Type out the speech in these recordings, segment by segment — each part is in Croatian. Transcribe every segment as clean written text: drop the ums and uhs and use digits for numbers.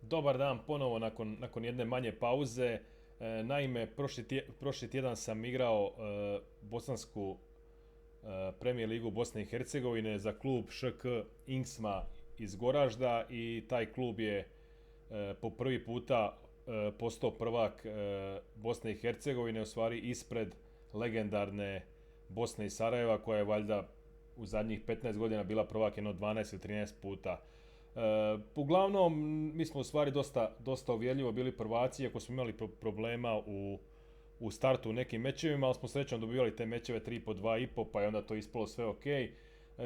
Dobar dan ponovo nakon jedne manje pauze. Naime, prošli tjedan sam igrao bosansku premijer ligu Bosne i Hercegovine za klub ŠK Inksma iz Goražda i taj klub je po prvi puta postao prvak Bosne i Hercegovine, u stvari ispred legendarne Bosne i Sarajeva koja je valjda u zadnjih 15 godina bila prvak jedno 12 ili 13 puta. Uglavnom, mi smo u stvari dosta uvjerljivo bili prvaci, iako smo imali problema u startu u nekim mečevima, ali smo srećom dobivali te mečeve 3 po 2,5, pa je onda to ispalo sve ok.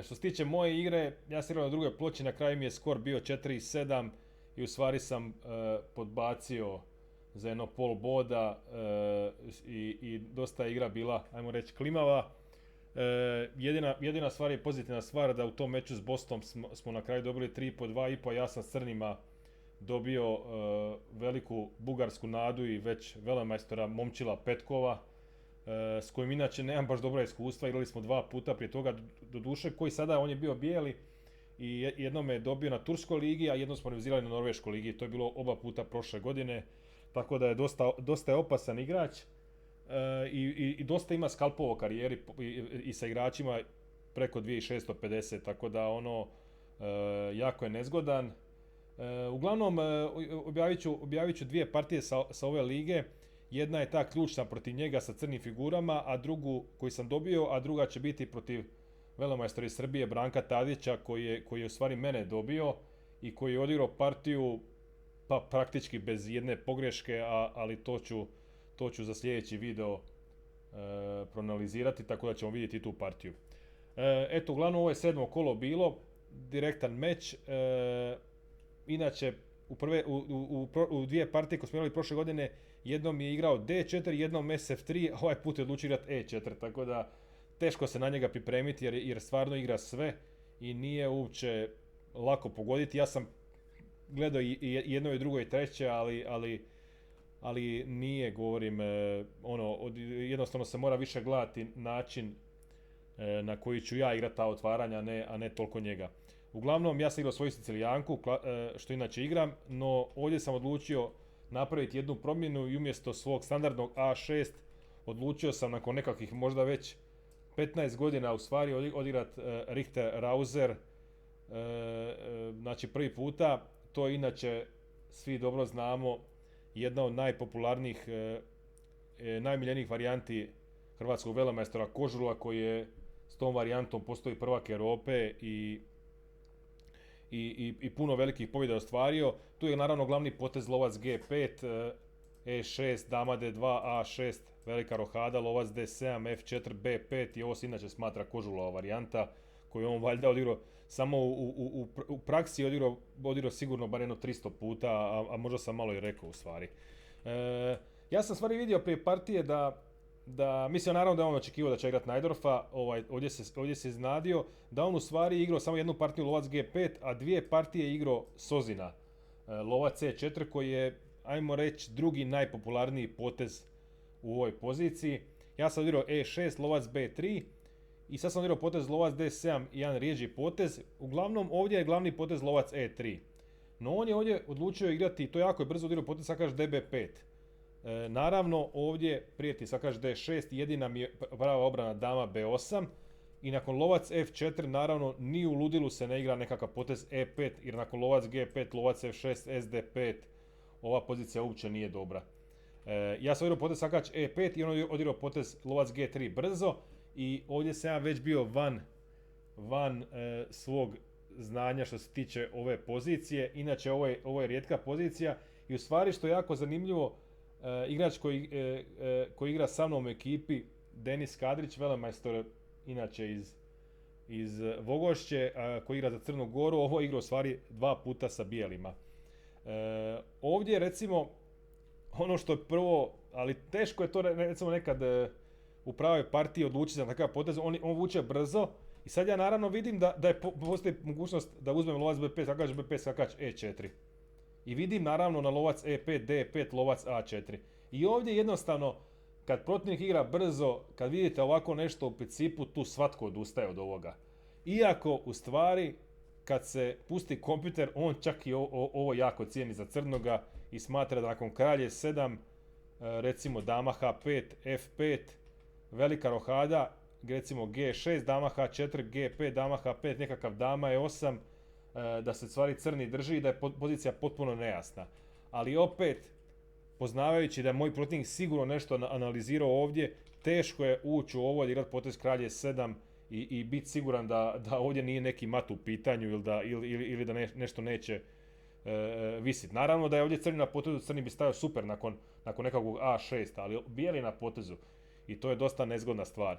Što se tiče moje igre, ja sam igrao na drugoj ploči, na kraju mi je skor bio 4,7 i u stvari sam podbacio za jedno pol boda i dosta je igra bila, ajmo reći, klimava. Jedina stvar je pozitivna stvar da u tom meču s Bostom smo na kraju dobili 3 po 2,5, a ja sam s crnima dobio veliku bugarsku nadu i već velemajstora Momčila Petkova, s kojim inače nemam baš dobra iskustva. Igrali smo dva puta prije toga, do duše, koji sada on je bio bijeli i jednom je dobio na Turskoj ligi, a jednom smo revizirali na Norveškoj ligi. To je bilo oba puta prošle godine, tako da je dosta je opasan igrač. I dosta ima skalpova u karijeri i sa igračima preko 2650, tako da jako je nezgodan. Uglavnom, objavit ću dvije partije sa ove lige. Jedna je ta ključna protiv njega sa crnim figurama, a drugu koju sam dobio, a druga će biti protiv velemajstora iz Srbije Branka Tadića, koji je u stvari mene dobio i koji je odigrao partiju pa praktički bez jedne pogreške, ali to ću za sljedeći video proanalizirati, tako da ćemo vidjeti tu partiju. Eto, uglavnom ovo je 7. kolo bilo, direktan meč. Inače, u dvije partije koje smo imali prošle godine, jednom je igrao D4, jednom SF3, a ovaj put je odlučio igrati E4, tako da teško se na njega pripremiti jer stvarno igra sve i nije uopće lako pogoditi. Ja sam gledao i jedno i drugo i treće, ali nije, govorim, jednostavno se mora više gledati način na koji ću ja igrati ta otvaranja, a ne toliko njega. Uglavnom, ja sam igrao svoju Sicilijanku, što inače igram, no ovdje sam odlučio napraviti jednu promjenu i umjesto svog standardnog A6 odlučio sam nakon nekakvih možda već 15 godina u stvari odigrat Richter Rauser, znači prvi puta. To je inače, svi dobro znamo, jedna od najpopularnijih, najmiljenijih varijanti hrvatskog velemajstora Kožula, koji je s tom varijantom postoji prvak Europe i puno velikih pobjeda ostvario. Tu je naravno glavni potez lovac G5, E6, dama D2, A6, velika rohada, lovac D7, F4, B5 i ovo se inače smatra Kožulova varijanta koju on valjda odigrao samo u praksi odigrao sigurno bar jedno 300 puta, a možda sam malo i rekao u stvari. Ja sam stvari vidio prije partije da mislim naravno da je on očekivao da će igrat Najdorfa, ovdje se iznadio, da on u stvari igrao samo jednu partiju lovac G5, a dvije partije igrao Sozina, lovac C4, koji je, ajmo reći, drugi najpopularniji potez u ovoj poziciji. Ja sam odigrao E6, lovac B3, i sad sam odigrao potez lovac D7, jedan rijeđi potez. Uglavnom, ovdje je glavni potez lovac E3. No on je ovdje odlučio igrati, to jako je brzo odigrao potez, sad kaže DB5. Naravno, ovdje prijeti, sad kaže D6, jedina mi je prava obrana dama B8. I nakon lovac F4, naravno, ni u ludilu se ne igra nekakav potez E5, jer nakon lovac G5, lovac F6, SD5, ova pozicija uopće nije dobra. Ja sam odigrao potez sakač E5 i on odigrao potez lovac G3 brzo. I ovdje sam ja već bio van svog znanja što se tiče ove pozicije. Inače, ovo je rijetka pozicija i u stvari što je jako zanimljivo, igrač koji igra sa mnom u ekipi, Denis Kadrić, velemajstor inače iz Vogošće, koji igra za Crnu Goru, ovo igra u stvari dva puta sa bijelima. Ovdje recimo, ono što je prvo, ali teško je to recimo nekad u pravoj partiji odlučiti za takav potez, on vuče brzo i sad ja naravno vidim da postoji mogućnost da uzmem lovac B5, skakač B5, skakač E4. I vidim naravno na lovac E5, D5, lovac A4. I ovdje jednostavno, kad protivnik igra brzo, kad vidite ovako nešto u principu, tu svatko odustaje od ovoga. Iako u stvari kad se pusti kompjuter, on čak i ovo jako cijeni za crnoga i smatra da nakon kralje 7, recimo dama H5, F5, velika rohada, recimo G6, dama H4, G5, dama H5, nekakav dama E8, da se stvari crni drži i da je pozicija potpuno nejasna. Ali opet, poznavajući da je moj protivnik sigurno nešto analizirao ovdje, teško je ući u ovo i igrati potez kralje 7 i biti siguran da ovdje nije neki mat u pitanju ili da nešto neće visiti. Naravno da je ovdje crni na potezu, crni bi stavio super nakon nekakvog A6, ali bijeli na potezu i to je dosta nezgodna stvar.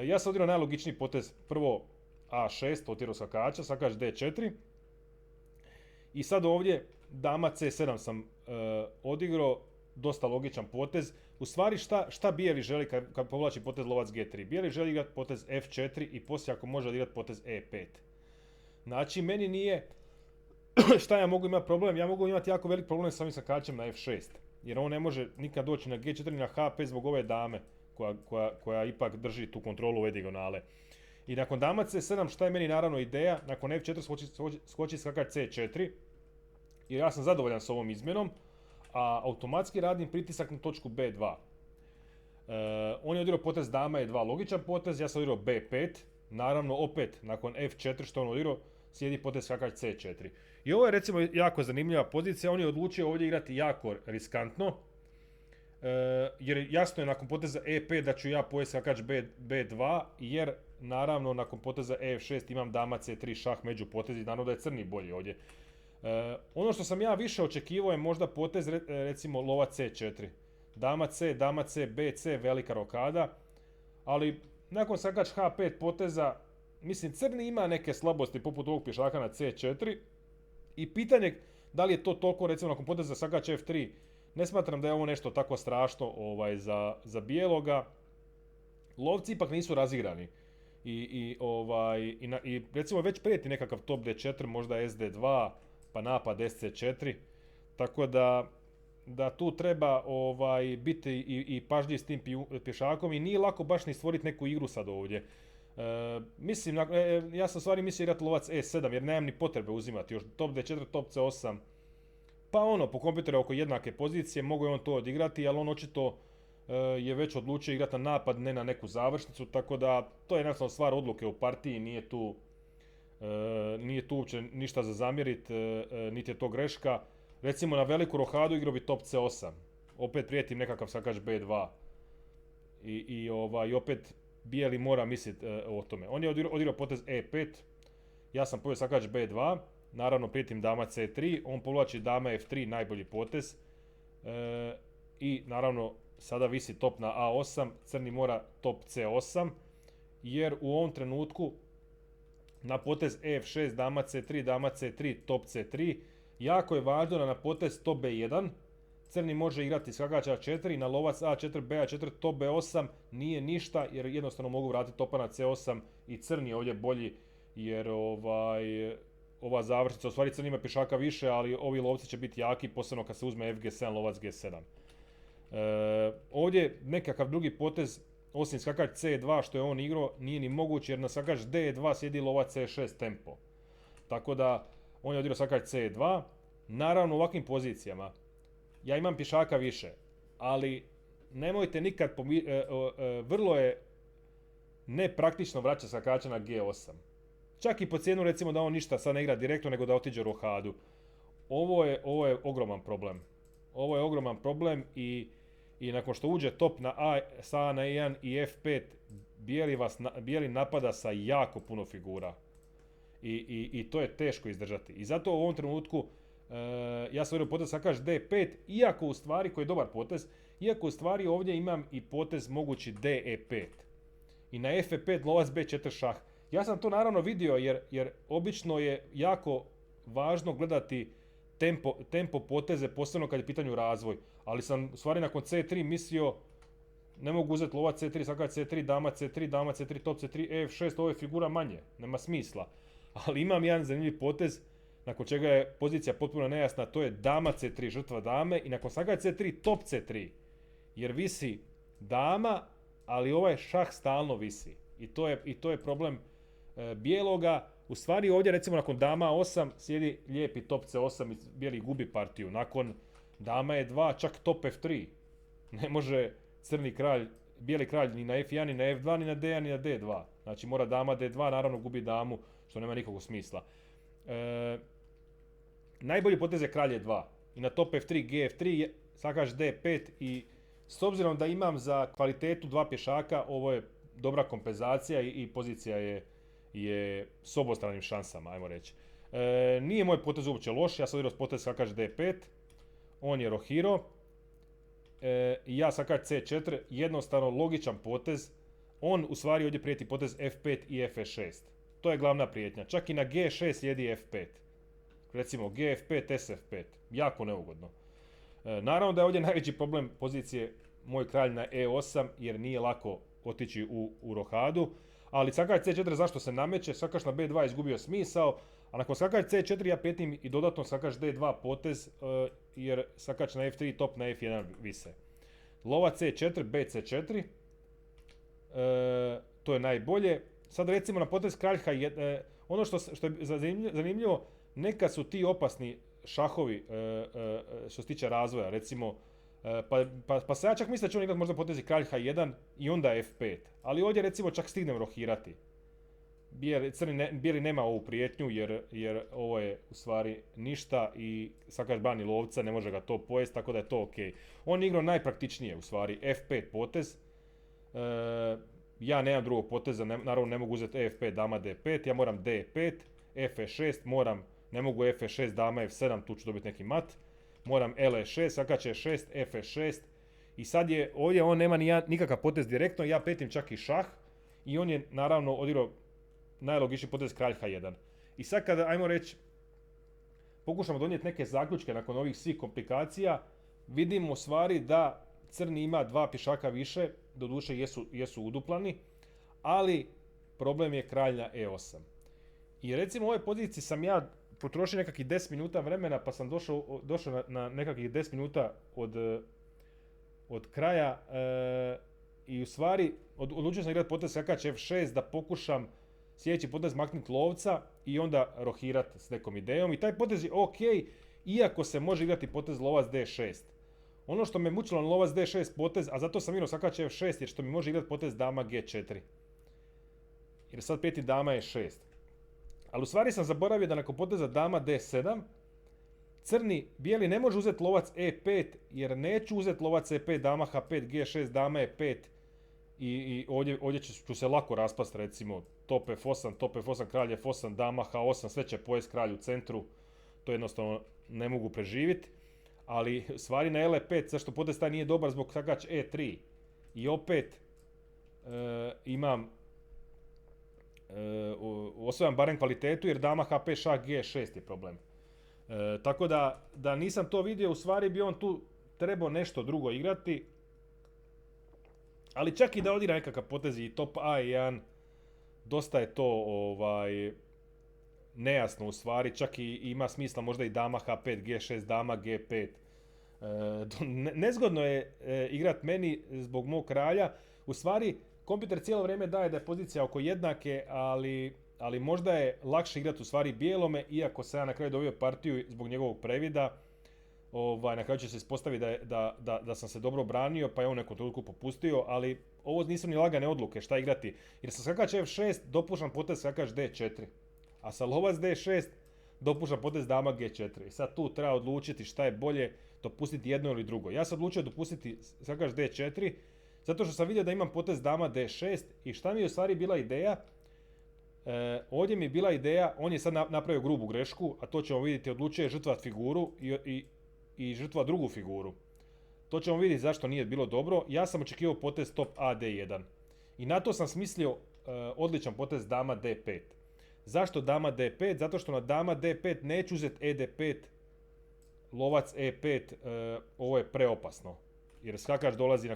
Ja sam odigrao najlogičniji potez, prvo A6, otjerao skakača, skakač D4 i sad ovdje dama C7 sam odigrao, dosta logičan potez. U stvari šta bijeli želi kad povlači potez lovac G3? Bijeli želi igrati potez F4 i poslije ako može odigrati potez E5. Znači meni nije, šta ja mogu imati problem? Ja mogu imati jako velik problem sa ovim skakačem na F6. Jer on ne može nikad doći na G4 ni na H5 zbog ove dame koja ipak drži tu kontrolu ove dijagonale. I nakon dama C7 šta je meni naravno ideja? Nakon F4 skoči skakač C4. Jer ja sam zadovoljan s ovom izmjenom. A automatski radim pritisak na točku B2. On je odigrao potez dama E2, logičan potez, ja sam odigrao B5. Naravno opet nakon F4 što on odigrao slijedi potez skakač C4. I ovo je recimo jako zanimljiva pozicija, on je odlučio ovdje igrati jako riskantno. Jer jasno je nakon poteza E5 da ću ja pojesti skakač B2 jer naravno nakon poteza E6 imam dama C3 šah među potezi, naravno da je crni bolji ovdje. Ono što sam ja više očekivao je možda potez recimo lova C4. Dama C, BC, velika rokada. Ali nakon skakač H5 poteza, mislim crni ima neke slabosti poput ovog pješaka na C4. I pitanje da li je to toliko recimo nakon poteza skakač F3. Ne smatram da je ovo nešto tako strašno za bijeloga. Lovci ipak nisu razigrani. I recimo već prijeti nekakav top D4, možda SD2, pa napad SC4, tako da tu treba biti i pažljiv s tim pješakom i nije lako baš ni stvoriti neku igru sad ovdje. Mislim, ja sam stvari mislio igrati lovac E7 jer nemam ni potrebe uzimati još top D4, top C8, pa po kompjuteru oko jednake pozicije mogu je on to odigrati, ali on očito je već odlučio igrati na napad, ne na neku završnicu, tako da to je jednostavno stvar odluke u partiji, nije tu uopće ništa za zamjerit, niti je to greška. Recimo na veliku rohadu igrao bi top C8. Opet prijetim nekakav skakač B2. I opet bijeli mora misliti o tome. On je odigrao potez E5. Ja sam poveo skakač B2. Naravno prijetim dama C3. On povlači dama F3, najbolji potez. I naravno sada visi top na A8. Crni mora top C8. Jer u ovom trenutku na potez F6, dama C3, top C3. Jako je važno da na potez top B1 crni može igrati skakač A4 i na lovac A4, B4, top B8 nije ništa jer jednostavno mogu vratiti topa na C8 i crni je ovdje bolji jer ova završnica, u stvari crni ima pješaka više, ali ovi lovci će biti jaki, posebno kad se uzme FG7, lovac G7. Ovdje nekakav drugi potez osim skakač C2 što je on igrao nije ni moguće jer na skakač D2 sjedi lovac C6 tempo. Tako da on je odigrao skakač C2. Naravno u ovakvim pozicijama ja imam pješaka više, ali nemojte nikad vrlo je nepraktično vraćati skakača na G8. Čak i po cijenu recimo da on ništa sad ne igra direktno nego da otiđe rohadu. Ovo je ogroman problem. Ovo je ogroman problem i nakon što uđe top na A, sa A na E1 i F5, bijeli napada sa jako puno figura. I to je teško izdržati. I zato u ovom trenutku ja sam odigrao potez skakač D5, iako u stvari, koji je dobar potez, iako u stvari ovdje imam i potez mogući DE5. I na F5 lovac B4 šah. Ja sam to naravno vidio jer obično je jako važno gledati tempo poteze, posebno kad je pitanju razvoj. Ali sam u stvari nakon C3 mislio ne mogu uzeti lovac C3, skakač C3, dama C3, top C3, F6, ovo je figura manje, nema smisla. Ali imam jedan zanimljiv potez nakon čega je pozicija potpuno nejasna, to je dama C3, žrtva dame i nakon skakač C3, top C3. Jer visi dama, ali ovaj šah stalno visi. I to je problem bijeloga, u stvari ovdje recimo nakon dama 8 sjedi lijepi top C8 i bijeli gubi partiju. Nakon dama E2 čak top F3. Ne može crni kralj, bijeli kralj ni na F1, ni na F2, ni na D1, ni na D2. Znači mora dama D2, naravno gubi damu, što nema nikakvog smisla. Najbolji potez je kralj E2. I na top F3, G3, sakač D5 i s obzirom da imam za kvalitetu dva pješaka, ovo je dobra kompenzacija i pozicija je s obostranim šansama, ajmo reći. Nije moj potez uopće loš, ja sam odigrao potez sakač D5, on je rohirao, i ja sakač C4, jednostavno logičan potez, on u stvari ovdje prijeti potez F5 i F6. To je glavna prijetnja, čak i na G6 slijedi F5. Recimo GF5, SF5, jako neugodno. Naravno da je ovdje najveći problem pozicije moj kralj na E8 jer nije lako otići u rohadu, ali sakač C4 zašto se nameće, sakač na B2 je izgubio smisao, a nakon sakač C4 ja prijetim i dodatno sakač D2 potez jer sakač na F3 top na F1 vise. Lova C4, BC4, to je najbolje. Sad recimo na potez kralj H1, ono što je zanimljivo, neka su ti opasni šahovi što se tiče razvoja, recimo, pa se ja čak mislim da će on igrati možda potezi kralj H1 i onda F5, ali ovdje recimo čak stignem rohirati. Bijeli nema ovu prijetnju jer ovo je u stvari ništa i sakač brani lovca, ne može ga to pojesti, tako da je to ok. On je igrao najpraktičnije u stvari, F5 potez. Ja nemam drugog poteza, naravno ne mogu uzeti F5 dama D5, ja moram D5, F6 ne mogu F6 dama F7, tu ću dobiti neki mat. Moram L6, sakač E6, F6 i sad je ovdje on nema nikakav potez direktno, ja petim čak i šah i on je naravno odigrao najlogičniji potez kralj H1. I sad kada, ajmo reći, pokušamo donijeti neke zaključke nakon ovih svih komplikacija, vidimo u stvari da crni ima dva pješaka više, doduše jesu uduplani, ali problem je kralj na E8. I recimo u ovoj poziciji sam ja potrošio nekakvih 10 minuta vremena, pa sam došao na nekakvih 10 minuta od kraja i u stvari odlučio sam igrati potez sakač F6 da pokušam sljedeći potez maknuti lovca i onda rohirati s nekom idejom. I taj potez je ok, iako se može igrati potez lovac D6. Ono što me mučilo na lovac D6 potez, a zato sam igrao sakač F6 jer što mi može igrati potez dama G4. Jer sad peti dama E6. Ali u stvari sam zaboravio da nakon poteza dama D7, bijeli ne može uzeti lovac E5 jer neću uzeti lovac E5, dama H5, G6, dama E5 i ovdje ću se lako raspast, recimo top F8, kralj F8, dama H8, sve će pojest kralj u centru, to jednostavno ne mogu preživjeti. Ali stvari na L5, zašto potez taj nije dobar zbog sakač E3 i opet imam osvojam barem kvalitetu jer dama H5, šah G6 je problem. Tako da nisam to vidio, u stvari bi on tu trebao nešto drugo igrati. Ali čak i da odigra nekakav potez i top A1, dosta je to nejasno u stvari, čak i ima smisla možda i dama H5, G6, dama G5. Nezgodno je igrat meni zbog mog kralja. U stvari, kompjuter cijelo vrijeme daje da je pozicija oko jednake, ali možda je lakše igrati u stvari bijelome, iako se ja na kraju dobio partiju zbog njegovog previda. Na kraju će se ispostaviti da sam se dobro branio, pa je on neku trenutku popustio, ali ovo nisu ni lagane odluke šta igrati. Jer sa skakač F6 dopuštam potez skakač D4, a sa lovac D6 dopuštam potez dama G4. I sad tu treba odlučiti šta je bolje, dopustiti jedno ili drugo. Ja sam odlučio dopustiti skakač D4, zato što sam vidio da imam potez dama D6 i šta mi je u stvari bila ideja? Ovdje mi je bila ideja, on je sad napravio grubu grešku, a to ćemo vidjeti, odlučio je žrtvat figuru i žrtva drugu figuru. To ćemo vidjeti zašto nije bilo dobro. Ja sam očekivao potez top A D1. I na to sam smislio odličan potez dama D5. Zašto dama D5? Zato što na dama D5 neću uzeti ED5, lovac E5, ovo je preopasno. Jer skakač dolazi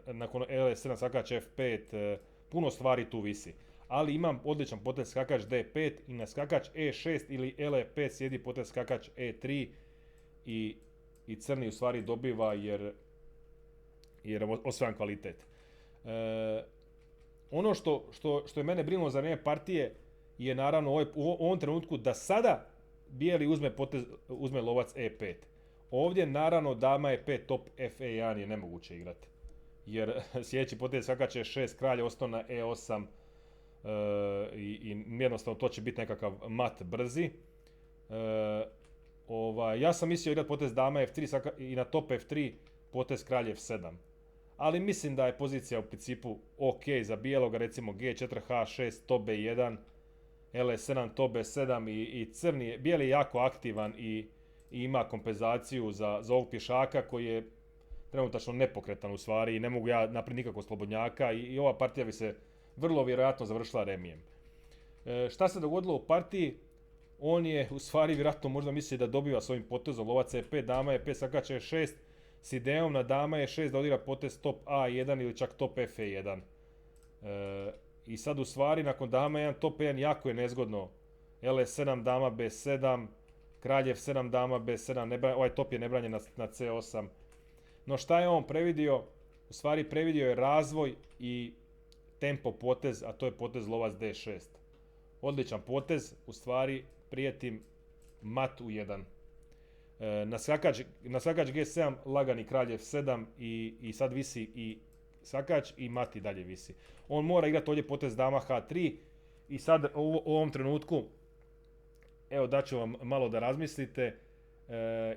nakon L7, skakač F5, puno stvari tu visi. Ali imam odličan potez skakač D5 i na skakač E6 ili L5 sjedi potez skakač E3 i crni u stvari dobiva jer osvajam kvalitet. Ono što je mene brinulo za vrijeme partije je naravno u ovom trenutku da sada bijeli uzme lovac E5. Ovdje naravno dama E5 top F1 je nemoguće igrati. Jer sljedeći potez skakač je 6 kralj ostao na E8 i jednostavno to će biti nekakav mat brzi. Ja sam mislio igrati potez dama F3 i na top F3 potez kralj F7. Ali mislim da je pozicija u principu ok za bijelog, recimo G4, H6, to B1, L7, to B7 i crni, bijeli je jako aktivan i ima kompenzaciju za ovog pješaka koji je trenutačno nepokretan u stvari i ne mogu ja napraviti nikakvog slobodnjaka i ova partija bi se vrlo vjerojatno završila remijem. Šta se dogodilo u partiji? On je u stvari vjerojatno možda misli da dobiva s ovim potezom lovac E5, dama E5, skakač E6 s idejom na dama E6 da odigra potez top A1 ili čak top F1. I sad u stvari nakon dama 1 top 1 jako je nezgodno. L7 dama B7, kralj F7 dama B7, ovaj top je nebranjen na C8. No šta je on previdio? U stvari previdio je razvoj i tempo potez, a to je potez lovac D6. Odličan potez, u stvari prijetim mat u 1. Na skakač G7 lagani kralj F7 i sad visi i skakač i mat i dalje visi. On mora igrati ovdje potez dama H3 i sad u ovom trenutku, evo daću vam malo da razmislite,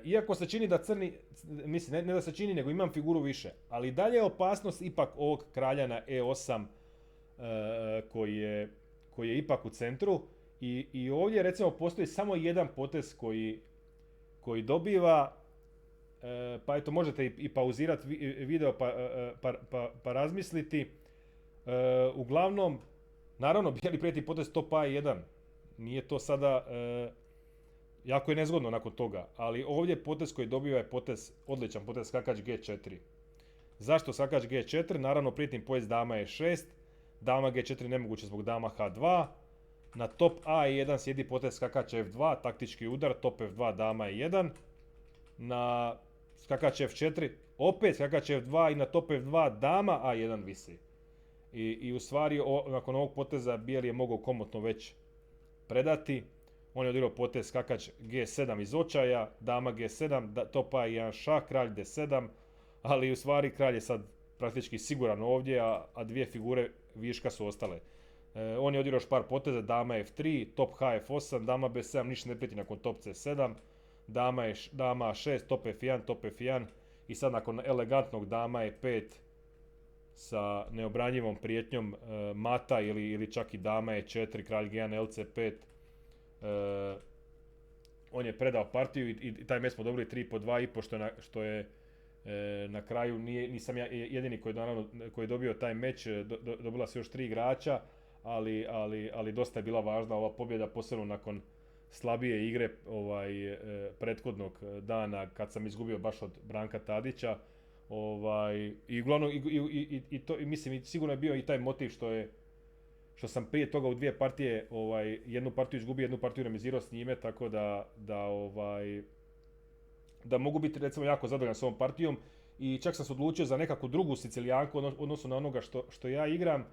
iako se čini da crni, mislim ne da se čini nego imam figuru više, ali dalje je opasnost ipak ovog kralja na E8 koji je ipak u centru i ovdje recimo postoji samo jedan potez koji dobiva, pa eto možete i pauzirati video pa razmisliti. Uglavnom, naravno bijeli prijeti potez top A1, nije to sada, jako je nezgodno nakon toga, ali ovdje potez koji dobiva je odličan potez skakač G4. Zašto skakač G4? Naravno prijetim potez dama E6, dama G4 nemoguće zbog dama H2, na top A1 sjedi potez skakač F2, taktički udar, top F2 dama E1, na skakač F4, opet skakač F2 i na top F2 dama A1 visi. I u stvari nakon ovog poteza bijeli je mogao komotno već predati. On je odigrao potez skakač G7 iz očaja, dama G7, top A1 šah, kralj D7, ali u stvari kralj je sad praktički siguran ovdje, a dvije figure viška su ostale. On je odigrao špar poteza, dama F3, top H8, dama B7, ništa ne prijeti nakon top C7, dama A6, top F1 i sad nakon elegantnog dama E5 sa neobranjivom prijetnjom mata ili čak i dama E4, kralj G1, LC5, on je predao partiju i taj meč smo dobili 3-2,5 što je na kraju nisam ja jedini koji je dobio taj meč, dobila su još 3 igrača, ali dosta je bila važna ova pobjeda, posebno nakon slabije igre prethodnog dana kad sam izgubio baš od Branka Tadića. I uglavnom mislim sigurno je bio i taj motiv što sam prije toga u dvije partije jednu partiju izgubio, jednu partiju remizirao s njime, tako da mogu biti recimo jako zadovoljan s ovom partijom i čak sam se odlučio za nekakvu drugu Sicilijanku odnosno na onoga što ja igram,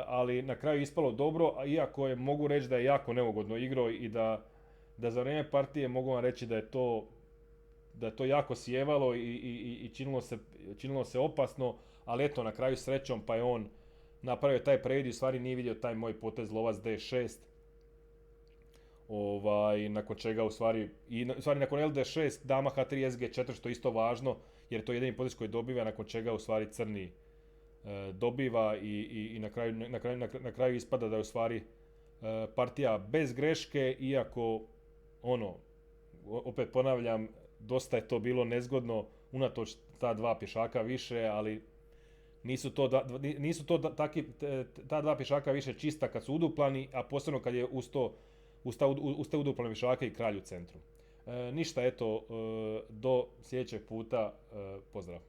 ali na kraju ispalo dobro, iako mogu reći da je jako neugodno igrao i da za vrijeme partije mogu vam reći da je to jako sjevalo i činilo se opasno, ali eto na kraju srećom pa je on napravio taj previd i u stvari nije vidio taj moj potez lovac D6. Nakon čega u stvari nakon LD6 dama H3 SG4 što je isto važno jer je to jedini potez koji dobiva, nakon čega u stvari crni dobiva i na kraju ispada da je u stvari partija bez greške, iako opet ponavljam, dosta je to bilo nezgodno unatoč ta dva pješaka više, ali nisu ta dva pješaka više čista kad su uduplani, a posebno kad je uz te uduplane pješake i kralj u centru. Ništa, eto, do sljedećeg puta, pozdrav.